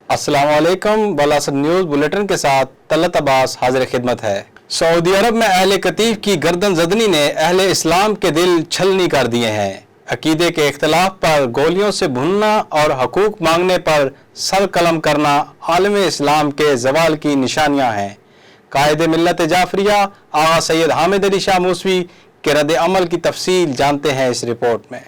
السلام علیکم ولاست news bulletin کے ساتھ طلعت عباس حاضر خدمت ہے۔ سعودی عرب میں اہل قطیف کی گردن زدنی نے اہل اسلام کے دل چھلنی کر دیے ہیں۔ عقیدے کے اختلاف پر گولیوں سے بھوننا اور حقوق مانگنے پر سر قلم کرنا عالم اسلام کے زوال کی نشانیاں ہیں۔ قائد ملت جعفریہ آغا سید حامد علی شاہ موسوی کے رد عمل کی تفصیل جانتے ہیں اس رپورٹ میں۔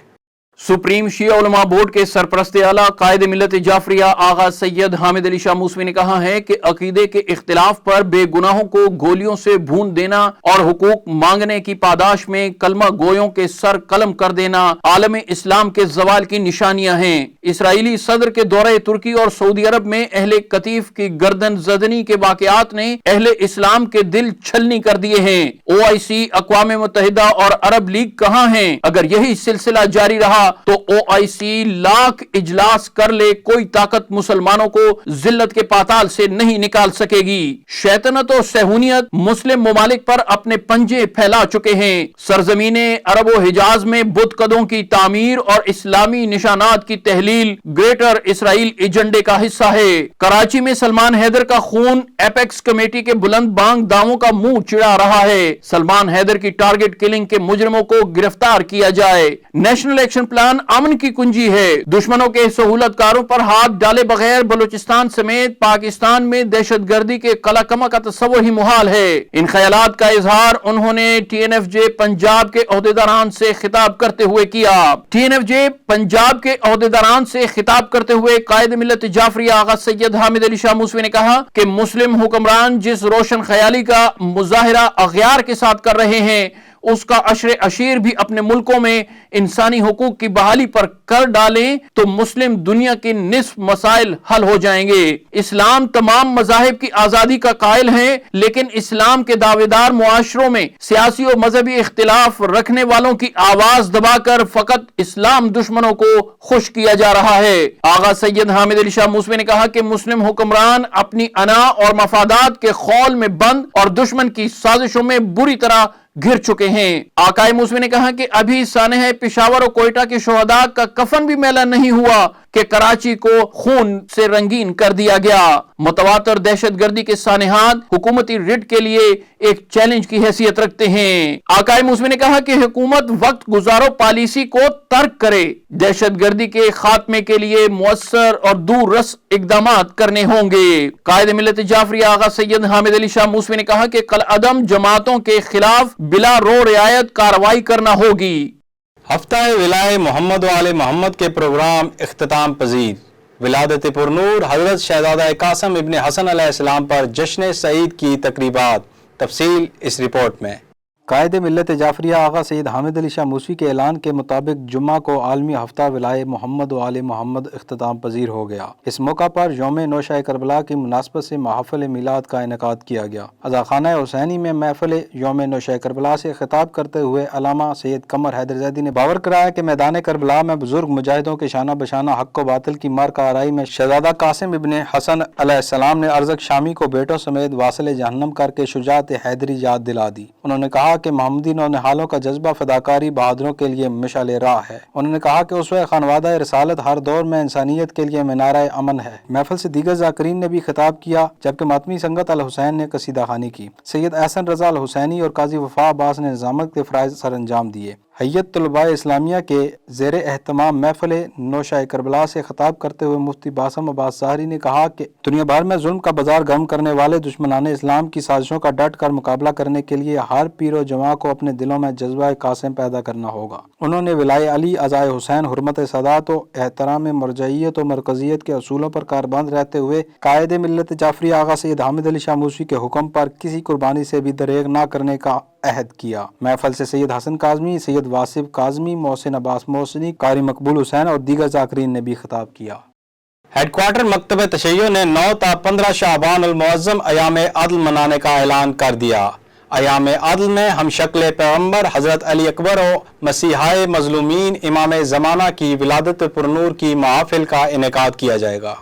سپریم شیعہ علماء بورڈ کے سرپرست اعلیٰ قائد ملت جعفریہ آغا سید حامد علی شاہ موسوی نے کہا ہے کہ عقیدے کے اختلاف پر بے گناہوں کو گولیوں سے بھون دینا اور حقوق مانگنے کی پاداش میں کلمہ گویوں کے سر قلم کر دینا عالم اسلام کے زوال کی نشانیاں ہیں۔ اسرائیلی صدر کے دورہ ترکی اور سعودی عرب میں اہل قطیف کی گردن زدنی کے واقعات نے اہل اسلام کے دل چھلنی کر دیے ہیں۔ OIC، اقوام متحدہ اور عرب لیگ کہاں ہیں؟ اگر یہی سلسلہ جاری رہا تو OIC لاکھ اجلاس کر لے، کوئی طاقت مسلمانوں کو ذلت کے پاتال سے نہیں نکال سکے گی۔ شیطنت و صہیونیت مسلم ممالک پر اپنے پنجے پھیلا چکے ہیں۔ سرزمین عرب و حجاز میں بت قدوں کی تعمیر اور اسلامی نشانات کی تحلیل گریٹر اسرائیل ایجنڈے کا حصہ ہے۔ کراچی میں سلمان حیدر کا خون ایپیکس کمیٹی کے بلند بانگ دعووں کا منہ چڑھا رہا ہے۔ سلمان حیدر کی ٹارگٹ کلنگ کے مجرموں کو گرفتار کیا جائے۔ نیشنل ایکشن پلان امن کی کنجی ہے۔ دشمنوں کے سہولت کاروں پر ہاتھ ڈالے بغیر بلوچستان سمیت پاکستان میں دہشت گردی کے قلع کما کا تصور ہی محال ہے۔ ان خیالات کا اظہار انہوں نے TNFJ پنجاب کے عہدیداران سے خطاب کرتے ہوئے کیا۔ TNFJ پنجاب کے عہدیداران سے خطاب کرتے ہوئے قائد ملت جعفریہ آغا سید حامد علی شاہ موسوی نے کہا کہ مسلم حکمران جس روشن خیالی کا مظاہرہ اغیار کے ساتھ کر رہے ہیں، اس کا عشر عشیر بھی اپنے ملکوں میں انسانی حقوق کی بحالی پر کر ڈالیں تو مسلم دنیا کے نصف مسائل حل ہو جائیں گے۔ اسلام تمام مذاہب کی آزادی کا قائل ہے، لیکن اسلام کے دعوے دار معاشروں میں سیاسی و مذہبی اختلاف رکھنے والوں کی آواز دبا کر فقط اسلام دشمنوں کو خوش کیا جا رہا ہے۔ آغا سید حامد علی شاہ موسوی نے کہا کہ مسلم حکمران اپنی انا اور مفادات کے خول میں بند اور دشمن کی سازشوں میں بری طرح گر چکے ہیں۔ آقائے موسوی نے کہا کہ ابھی سانحہ پشاور و کوئٹہ کے شہداء کا کفن بھی میلا نہیں ہوا کہ کراچی کو خون سے رنگین کر دیا گیا۔ متواتر دہشت گردی کے سانحات حکومتی رٹ کے لیے ایک چیلنج کی حیثیت رکھتے ہیں۔ آقائے موسوی نے کہا کہ حکومت وقت گزارو پالیسی کو ترک کرے، دہشت گردی کے خاتمے کے لیے مؤثر اور دور رس اقدامات کرنے ہوں گے۔ قائد ملت جعفریہ آغا سید حامد علی شاہ موسوی نے کہا کہ کالعدم جماعتوں کے خلاف بلا رو رعایت کارروائی کرنا ہوگی۔ ہفتہ ولائے محمد و آل محمد کے پروگرام اختتام پذیر۔ ولادت پرنور حضرت شہزادہ قاسم ابن حسن علیہ السلام پر جشن سعید کی تقریبات، تفصیل اس رپورٹ میں۔ قائد ملت جعفریہ آغا سید حامد علی شاہ موسوی کے اعلان کے مطابق جمعہ کو عالمی ہفتہ ولائے محمد و آل محمد اختتام پذیر ہو گیا۔ اس موقع پر یوم نوشہ کربلا کی مناسبت سے محفل میلاد کا انعقاد کیا گیا۔ عزاخانہ حسینی میں محفل یوم نوشہ کربلا سے خطاب کرتے ہوئے علامہ سید قمر حیدر زیدی نے باور کرایا کہ میدان کربلا میں بزرگ مجاہدوں کے شانہ بشانہ حق و باطل کی معرکہ آرائی میں شہزادہ قاسم ابن حسن علیہ السلام نے ارزق شامی کو بیٹوں سمیت واصل جہنم کر کے شجاعت حیدری یاد دلا دی۔ انہوں نے کہا کہ محمدی نونہالوں کا جذبہ فداکاری بہادروں کے لیے مشعل راہ ہے۔ انہوں نے کہا کہ اسوہ خانوادہ رسالت ہر دور میں انسانیت کے لیے منارہ امن ہے۔ محفل سے دیگر ذاکرین نے بھی خطاب کیا، جبکہ ماتمی سنگت الحسین نے قصیدہ خوانی کی۔ سید احسن رضا الحسینی اور قاضی وفا عباس نے نظامت کے فرائض سر انجام دیے۔ حیت طلباء اسلامیہ کے زیر اہتمام محفل نوشہ کربلا سے خطاب کرتے ہوئے مفتی باسم عباس ظاہری نے کہا کہ دنیا بھر میں ظلم کا بازار گرم کرنے والے دشمنان اسلام کی سازشوں کا ڈٹ کر مقابلہ کرنے کے لیے ہر پیر و جماع کو اپنے دلوں میں جذبہ قاسم پیدا کرنا ہوگا۔ انہوں نے ولائے علی، عزائے حسین، حرمت سادات و احترام مرجعیت و مرکزیت کے اصولوں پر کاربند رہتے ہوئے قائد ملت جعفریہ آغا سید حامد علی شاہ موسوی کے حکم پر کسی قربانی سے بھی دریغ نہ کرنے کا عہد کیا۔ محفل سے سید حسن کاظمی، سید واصف کاظمی، محسن عباس محسنی، قاری مقبول حسین اور دیگر ذاکرین نے بھی خطاب کیا۔ ہیڈ کوارٹر مکتب تشیع نے 9 تا 15 شعبان المعظم ایام عدل منانے کا اعلان کر دیا۔ ایام عدل میں ہم شکل پیغمبر حضرت علی اکبر و مسیحائے مظلومین امام زمانہ کی ولادت پرنور کی محافل کا انعقاد کیا جائے گا۔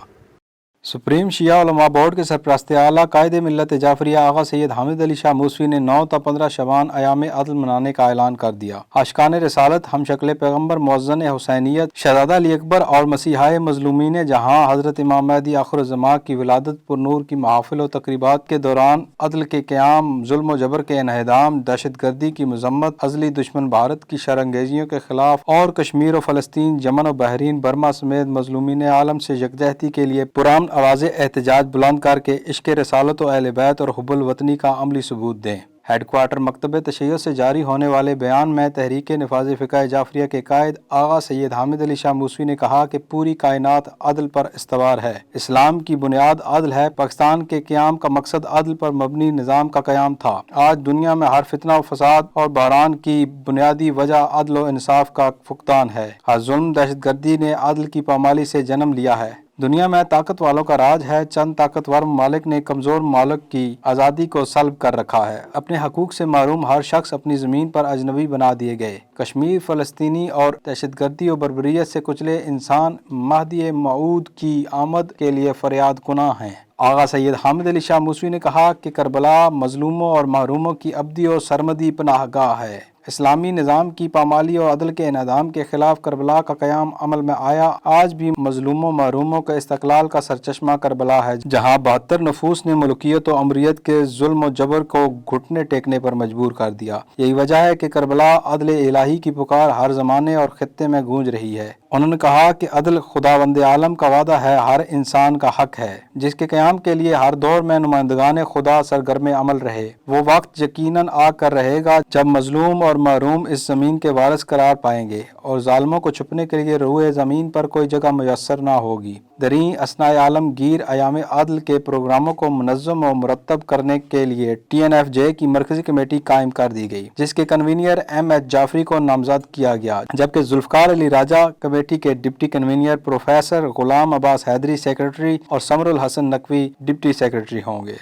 سپریم شیعہ علماء بورڈ کے سرپرست اعلیٰ قائد ملت جعفریہ آغا سید حامد علی شاہ موسوی نے 9 تا 15 شعبان ایام عدل منانے کا اعلان کر دیا۔ عاشقان رسالت، ہم شکل پیغمبر، موزن حسینیت، شہزادہ علی اکبر اور مسیحائے مظلومین جہاں حضرت امام مہدی آخر الزماں کی ولادت پر نور کی محافل و تقریبات کے دوران عدل کے قیام، ظلم و جبر کے انہدام، دہشت گردی کی مذمت، ازلی دشمن بھارت کی شرانگیزیوں کے خلاف اور کشمیر و فلسطین، یمن و بحرین، برما سمیت مظلومین عالم سے یکجہتی کے لیے پرامن آواز احتجاج بلند کر کے عشق رسالت و اہل بیت اور حب الوطنی کا عملی ثبوت دیں۔ ہیڈ کوارٹر مکتب تشیع سے جاری ہونے والے بیان میں تحریک نفاذ فقہ جعفریہ کے قائد آغا سید حامد علی شاہ موسوی نے کہا کہ پوری کائنات عدل پر استوار ہے۔ اسلام کی بنیاد عدل ہے۔ پاکستان کے قیام کا مقصد عدل پر مبنی نظام کا قیام تھا۔ آج دنیا میں ہر فتنہ و فساد اور بحران کی بنیادی وجہ عدل و انصاف کا فقدان ہے۔ ہر ظلم، دہشت گردی نے عدل کی پامالی سے جنم لیا ہے۔ دنیا میں طاقت والوں کا راج ہے۔ چند طاقتور ممالک نے کمزور ممالک کی آزادی کو سلب کر رکھا ہے۔ اپنے حقوق سے محروم ہر شخص اپنی زمین پر اجنبی بنا دیے گئے۔ کشمیر، فلسطینی اور دہشت گردی و بربریت سے کچلے انسان مہدی موعود کی آمد کے لیے فریاد کناں ہیں۔ آغا سید حامد علی شاہ موسوی نے کہا کہ کربلا مظلوموں اور محروموں کی ابدی و سرمدی پناہ گاہ ہے۔ اسلامی نظام کی پامالی اور عدل کے انہدام کے خلاف کربلا کا قیام عمل میں آیا۔ آج بھی مظلوموں محروموں کے استقلال کا سرچشمہ کربلا ہے، جہاں 72 نفوس نے ملکیت و امریت کے ظلم و جبر کو گھٹنے ٹیکنے پر مجبور کر دیا۔ یہی وجہ ہے کہ کربلا عدل الہی کی پکار ہر زمانے اور خطے میں گونج رہی ہے۔ انہوں نے کہا کہ عدل خداوند عالم کا وعدہ ہے، ہر انسان کا حق ہے، جس کے قیام کے لیے ہر دور میں نمائندگان خدا سرگرم عمل رہے۔ وہ وقت یقیناً آ کر رہے گا جب مظلوم اور محروم اس زمین کے وارث قرار پائیں گے اور ظالموں کو چھپنے کے لیے روئے زمین پر کوئی جگہ میسر نہ ہوگی۔ دریں اثناء عالمگیر ایام عدل کے پروگراموں کو منظم و مرتب کرنے کے لیے TNFJ کی مرکزی کمیٹی قائم کر دی گئی، جس کے کنوینر MH جعفری کو نامزد کیا گیا، جبکہ ذوالفقار علی راجہ کمیٹی کے deputy convener professor Ghulam Abbas حیدری سیکرٹری اور سمر الحسن نقوی ڈپٹی سیکرٹری ہوں گے۔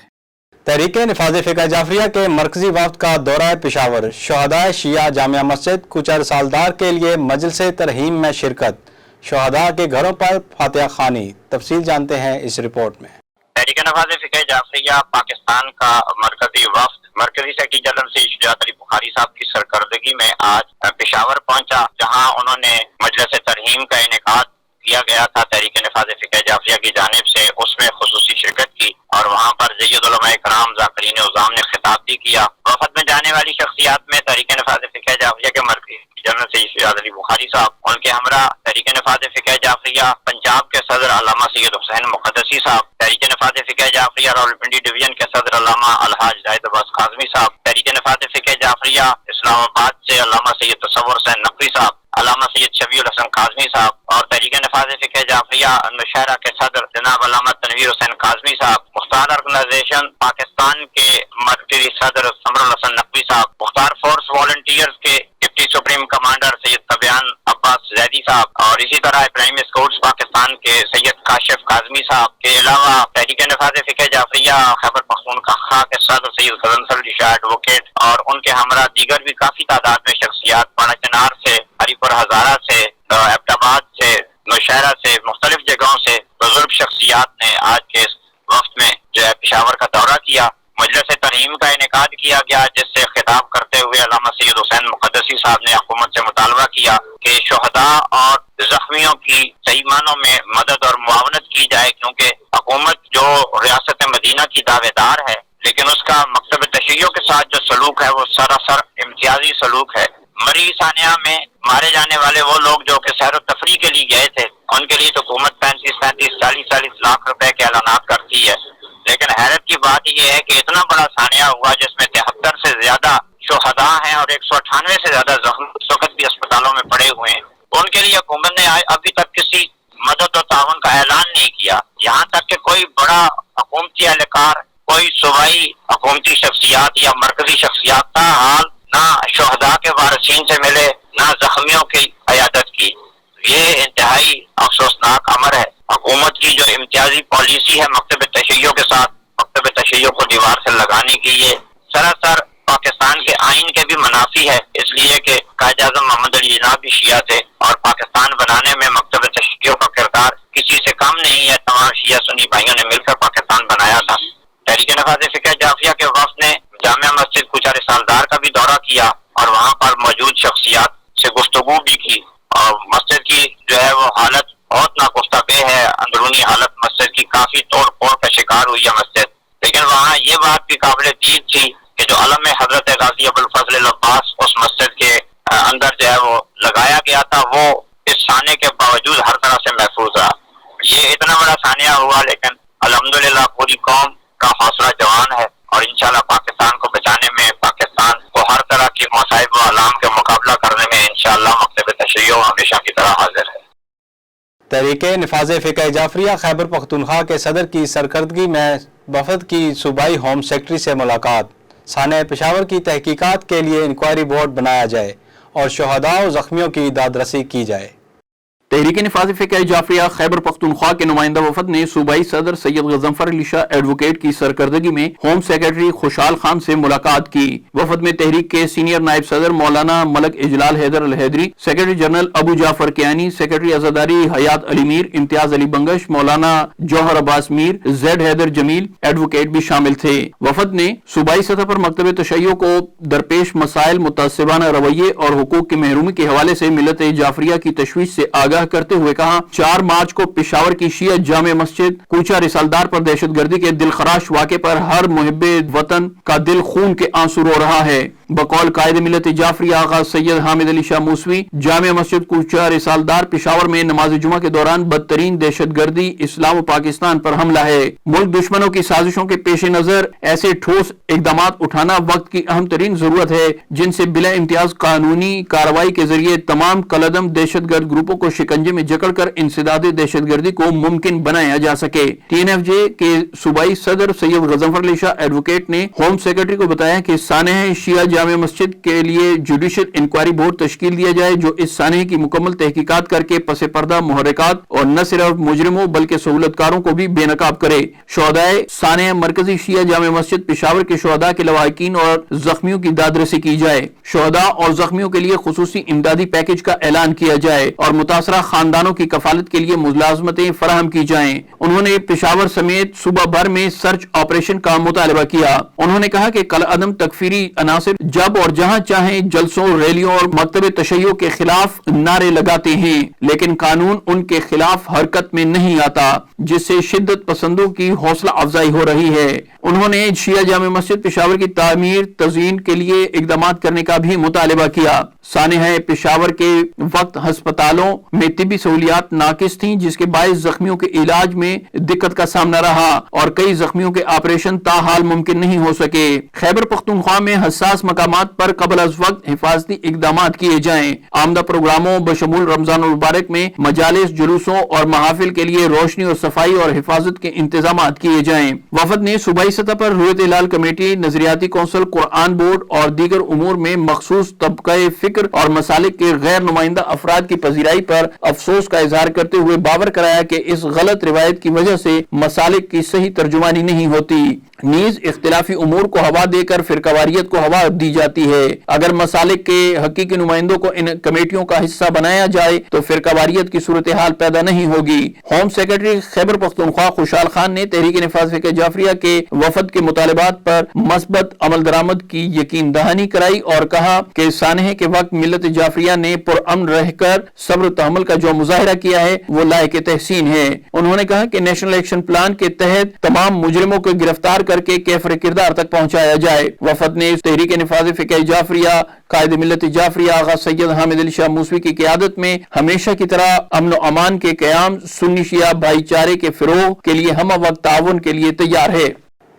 تحریک نفاذ فقہ جعفریہ کے مرکزی وفد کا دورہ پشاور، شہدائے شیعہ جامع مسجد کوچہ رسالدار کے لیے مجلس ترحیم میں شرکت، شہداء کے گھروں پر فاتحہ خوانی۔ تفصیل جانتے ہیں اس رپورٹ میں۔ تحریک نفاذ فقہ جعفریہ پاکستان کا مرکزی وفد مرکزی سیکرٹری جنرل سے شجاعت علی بخاری صاحب کی سرکردگی میں آج پشاور پہنچا، جہاں انہوں نے مجلس ترحیم کا انعقاد کیا گیا تھا تحریک نفاذ فقہ جعفریہ کی جانب سے، اس میں خصوصی شرکت کی اور وہاں پر جید علماء کرام ذاکرین عظام نے خطاب بھی کیا۔ وفد میں جانے والی شخصیات میں تحریک نفاذ فقہ جعفریہ کے مرکزی جنرل سے شجاعت علی بخاری صاحب، ان کے ہمراہ تحریک نفاذ فقہ جعفریہ پنجاب کے صدر علامہ سید حسین مقدسی صاحب، تحریک نفاذ فقہ جعفریہ راولپنڈی ڈویژن کے صدر علامہ الحاج زاہد عباس کاظمی صاحب، تحریک نفاذ فقہ جعفریہ اسلام آباد سے علامہ سید تصور حسین نقوی صاحب، علامہ سید شفیع الحسن کاظمی صاحب، اور تحریک نفاذ فقہ جعفریہ نوشہرہ کے صدر جناب علامہ تنویر حسین کاظمی صاحب، مختار آرگنائزیشن پاکستان کے مرکزی صدر سمر الحسن نقوی صاحب، مختار فورس والنٹیئرز کے ڈپٹی سپریم کمانڈر سید طبیان عباس زیدی صاحب، اور اسی طرح ابراہیم اسکورٹس پاکستان کے سید کاشف کاظمی صاحب کے علاوہ تحریک نفاذ فقہ جعفریہ خیبر پختونخوا کے صدر سید غضنفر علی شاہ ایڈوکیٹ اور ان کے ہمراہ دیگر بھی کافی تعداد میں شخصیات پانا چنار سے، ہری پور ہزارہ سے، ایبٹ آباد سے، نوشہرہ سے، مختلف جگہوں سے بزرگ شخصیات نے آج کے اس وقت میں جو ہے پشاور کا دورہ کیا۔ مجلس ترحیم کا انعقاد کیا گیا، جس سے خطاب کرتے ہوئے علامہ سید حسین مقدسی صاحب نے حکومت سے مطالبہ کیا کہ شہداء اور زخمیوں کی صحیح معنوں میں مدد اور معاونت کی جائے، کیونکہ حکومت جو ریاست مدینہ کی دعوے دار ہے، لیکن اس کا مکتب تشیع کے ساتھ جو سلوک ہے وہ سراسر امتیازی سلوک ہے۔ مری ثانیہ میں مارے جانے والے وہ لوگ جو کہ سیر و تفریح کے لیے گئے تھے، ان کے لیے تو حکومت 35-40 لاکھ روپے کے اعلانات کرتی ہے، لیکن حیرت کی بات یہ ہے کہ اتنا بڑا ثانیہ ہوا جس میں 73 سے زیادہ شہداء ہیں اور 198 سے زیادہ زخمی اس وقت بھی اسپتالوں میں پڑے ہوئے ہیں۔ ان کے لیے حکومت نے ابھی تک کسی مدد و تعاون کا اعلان نہیں کیا، یہاں تک کہ کوئی بڑا حکومتی اہلکار، کوئی صوبائی حکومتی شخصیات یا مرکزی شخصیات تاحال نہ شہداء کے وارثین سے ملے، نہ زخمیوں کی عیادت کی۔ یہ انتہائی افسوسناک امر ہے۔ حکومت کی جو امتیازی پالیسی ہے مکتب تشیع کے ساتھ، مکتب تشیع کو دیوار سے لگانے کی، یہ سراسر پاکستان کے آئین کے بھی منافی ہے، اس لیے کہ قائد اعظم محمد علی جناح بھی شیعہ تھے اور پاکستان بنانے میں مکتب تشیع کا کردار کسی چیز سے کم نہیں ہے، تمام شیعہ سنی بھائیوں نے مل کر پاکستان بنایا تھا۔ تحریک نفاذ فقہ جعفریہ کے وفد نے جامع مسجد کوچہ رسالدار کا بھی دورہ کیا اور وہاں پر موجود شخصیات سے گفتگو بھی کی، اور مسجد کی جو ہے وہ حالت بہت ناگفتہ بے ہے، اندرونی حالت مسجد کی کافی توڑ پھوڑ کا شکار ہوئی ہے مسجد، لیکن وہاں یہ بات بھی قابل دید تھی کہ جو علم حضرت غازی ابوالفضل العباس اس مسجد کے اندر جو ہے وہ لگایا گیا تھا، وہ اس سانے کے باوجود ہر طرح سے محفوظ رہا۔ یہ اتنا بڑا سانیہ ہوا، لیکن الحمدللہ پوری قوم کا حوصلہ جوان ہے، اور انشاءاللہ پاکستان کو بچانے میں، پاکستان کو ہر طرح کی مصائب و آلام کا مقابلہ کرنے میں انشاءاللہ مکتب تشریع ہمیشہ کی طرح حاضر ہے۔ تحریک نفاذ فقہ جعفریہ خیبر پختونخوا کے صدر کی سرکردگی میں وفد کی صوبائی ہوم سیکرٹری سے ملاقات۔ سانحہ پشاور کی تحقیقات کے لیے انکوائری بورڈ بنایا جائے اور شہداء و زخمیوں کی دادرسی کی جائے۔ تحریک نفاذ فقہ جعفریہ خیبر پختونخوا کے نمائندہ وفد نے صوبائی صدر سید غضنفر علی شاہ ایڈوکیٹ کی سرکردگی میں ہوم سیکرٹری خوشحال خان سے ملاقات کی۔ وفد میں تحریک کے سینئر نائب صدر مولانا ملک اجلال حیدر الحیدری، سیکرٹری جنرل ابو جعفر کیانی، سیکرٹری عزاداری حیات علی میر، امتیاز علی بنگش، مولانا جوہر عباس میر، زید حیدر جمیل ایڈوکیٹ بھی شامل تھے۔ وفد نے صوبائی سطح پر مکتب تشیع کو درپیش مسائل، متعصبانہ رویے اور حقوق کی محرومی کے حوالے سے ملت جعفریہ کی تشویش سے آگاہ کرتے ہوئے کہا، 4 مارچ کو پشاور کی شیعہ جامع مسجد کوچہ رسالدار پر دہشت گردی کے دلخراش واقعے پر ہر محب وطن کا دل خون کے آنسو رو رہا ہے۔ بقول قائد ملت جعفریہ آغا سید حامد علی شاہ موسوی، جامع مسجد کوچہ رسالدار پشاور میں نماز جمعہ کے دوران بدترین دہشت گردی اسلام و پاکستان پر حملہ ہے۔ ملک دشمنوں کی سازشوں کے پیش نظر ایسے ٹھوس اقدامات اٹھانا وقت کی اہم ترین ضرورت ہے، جن سے بلا امتیاز قانونی کارروائی کے ذریعے تمام کالعدم دہشت گرد گروپوں کو شکنجے میں جکڑ کر انسداد دہشت گردی کو ممکن بنایا جا سکے۔ ٹی این ایف جے کے صوبائی صدر سید غضنفر علی شاہ ایڈوکیٹ نے ہوم سیکرٹری کو بتایا کہ سانحہ شیعہ جامع مسجد کے لیے جوڈیشل انکوائری بورڈ تشکیل دیا جائے، جو اس سانحے کی مکمل تحقیقات کر کے پس پردہ محرکات اور نہ صرف مجرموں بلکہ سہولت کاروں کو بھی بے نقاب کرے۔ شہداء سانحہ مرکزی شیعہ جامع مسجد پشاور کے شہداء کے لواحقین اور زخمیوں کی دادرسی کی جائے۔ شہداء اور زخمیوں کے لیے خصوصی امدادی پیکج کا اعلان کیا جائے اور متاثرہ خاندانوں کی کفالت کے لیے ملازمتیں فراہم کی جائیں۔ انہوں نے پشاور سمیت صوبہ بھر میں سرچ آپریشن کا مطالبہ کیا۔ انہوں نے کہا کہ کالعدم تکفیری عناصر جب اور جہاں چاہیں جلسوں، ریلیوں اور مکتب تشیع کے خلاف نعرے لگاتے ہیں، لیکن قانون ان کے خلاف حرکت میں نہیں آتا، جس سے شدت پسندوں کی حوصلہ افزائی ہو رہی ہے۔ انہوں نے شیعہ جامع مسجد پشاور کی تعمیر تزئین کے لیے اقدامات کرنے کا بھی مطالبہ کیا۔ سانحہ پشاور کے وقت ہسپتالوں میں طبی سہولیات ناقص تھیں، جس کے باعث زخمیوں کے علاج میں دقت کا سامنا رہا اور کئی زخمیوں کے آپریشن تاحال ممکن نہیں ہو سکے۔ خیبر پختونخوا میں حساس مقامات پر قبل از وقت حفاظتی اقدامات کیے جائیں۔ آمدہ پروگراموں بشمول رمضان المبارک میں مجالس، جلوسوں اور محافل کے لیے روشنی اور صفائی اور حفاظت کے انتظامات کیے جائیں۔ وفد نے صوبائی سطح پر رویت ہلال کمیٹی، نظریاتی کونسل، قرآن بورڈ اور دیگر امور میں مخصوص طبقہ فکر اور مسالک کے غیر نمائندہ افراد کی پذیرائی پر افسوس کا اظہار کرتے ہوئے باور کرایا کہ اس غلط روایت کی وجہ سے مسالک کی صحیح ترجمانی نہیں ہوتی، نیز اختلافی امور کو ہوا دے کر فرقواریت کو ہوا دی جاتی ہے۔ اگر مسالک کے حقیقی نمائندوں کو ان کمیٹیوں کا حصہ بنایا جائے تو فرقواریت کی صورتحال پیدا نہیں ہوگی۔ ہوم سیکرٹری خیبر پختونخوا خوشحال خان نے تحریک نفاذ فقہ جعفریہ کے وفد کے مطالبات پر مثبت عمل درآمد کی یقین دہانی کرائی اور کہا کہ سانحہ کے وقت ملت جعفریہ نے پرامن رہ کر صبر و تحمل کا جو مظاہرہ کیا ہے وہ لائق تحسین ہے۔ انہوں نے کہا کہ نیشنل ایکشن پلان کے تحت تمام مجرموں کو گرفتار کر کے کیفر کردار تک پہنچایا جائے۔ وفد نے تحریک نفاذ فقہ جعفریہ قائد ملت جعفریہ آغا سید حامد علی شاہ موسوی کی قیادت میں ہمیشہ کی طرح امن و امان کے قیام، سنی شیعہ بھائی چارے کے فروغ کے لیے ہمہ وقت تعاون کے لیے تیار ہے۔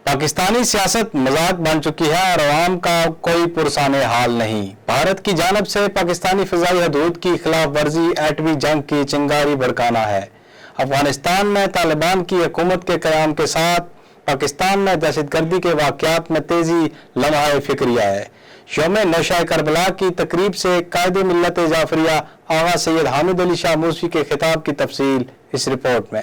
پاکستانی سیاست مذاق بن چکی ہے اور عوام کا کوئی پرسان حال نہیں۔ بھارت کی جانب سے پاکستانی فضائی حدود کی خلاف ورزی ایٹمی جنگ کی چنگاری بھڑکانا ہے۔ افغانستان میں طالبان کی حکومت کے قیام کے ساتھ پاکستان میں دہشت گردی کے واقعات میں تیزی لمحہ فکریہ ہے۔ یوم نوشہ کربلا کی تقریب سے قائد ملت جعفریہ آغا سید حامد علی شاہ موسوی کے خطاب کی تفصیل اس رپورٹ میں۔